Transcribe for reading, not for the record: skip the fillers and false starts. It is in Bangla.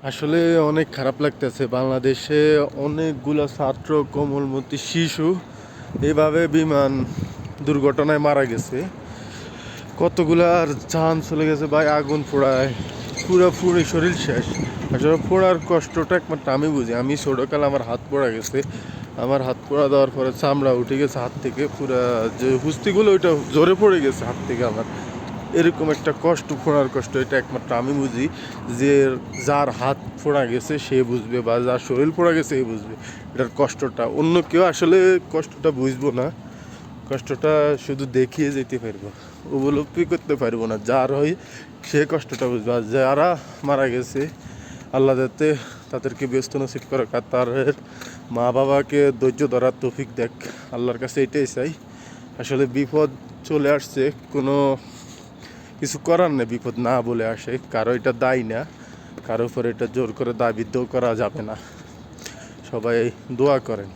আসলে অনেক খারাপ লাগতেছে। বাংলাদেশে অনেকগুলো ছাত্র, কোমলমতি শিশু এভাবে বিমান দুর্ঘটনায় মারা গেছে। কতগুলার জান চলে গেছে ভাই, আগুন পোড়ায় পুরোপুরি শরীর শেষ। আসলে পোড়ার কষ্টটা একমাত্র আমি বুঝি। আমি ছোটোকালে আমার হাত পোড়া গেছে। আমার হাত পোড়া দেওয়ার পরে চামড়া উঠে গেছে হাত থেকে, পুরা যে হুস্তিগুলো ওইটা জোরে পড়ে গেছে হাত থেকে আমার। এরকম একটা কষ্ট, ফোড়ার কষ্ট, এটা একমাত্র আমি বুঝি। যে যার হাত ফোড়া গেছে সে বুঝবে, বা যার শরীর পোড়া গেছে সে বুঝবে এটার কষ্টটা। অন্য কেউ আসলে কষ্টটা বুঝবো না, কষ্টটা শুধু দেখিয়ে যেতে পারবো, উপলব্ধি করতে পারবো না। যার হয় সে কষ্টটা বুঝবে। আর যারা মারা গেছে, আল্লাহ যাতে তাদেরকে ব্যস্ত নসিব করে, আর তার মা বাবাকে ধৈর্য ধরার তৌফিক দেখ। আল্লাহর কাছে এটাই চাই। আসলে বিপদ চলে আসছে, কোনো কিছু করার নেই। বিপদ না বলে আসে, কারো এটা দায় না, কারো উপর এটা জোর করে দাবিদ্য করা যাবে না। সবাই দোয়া করেন।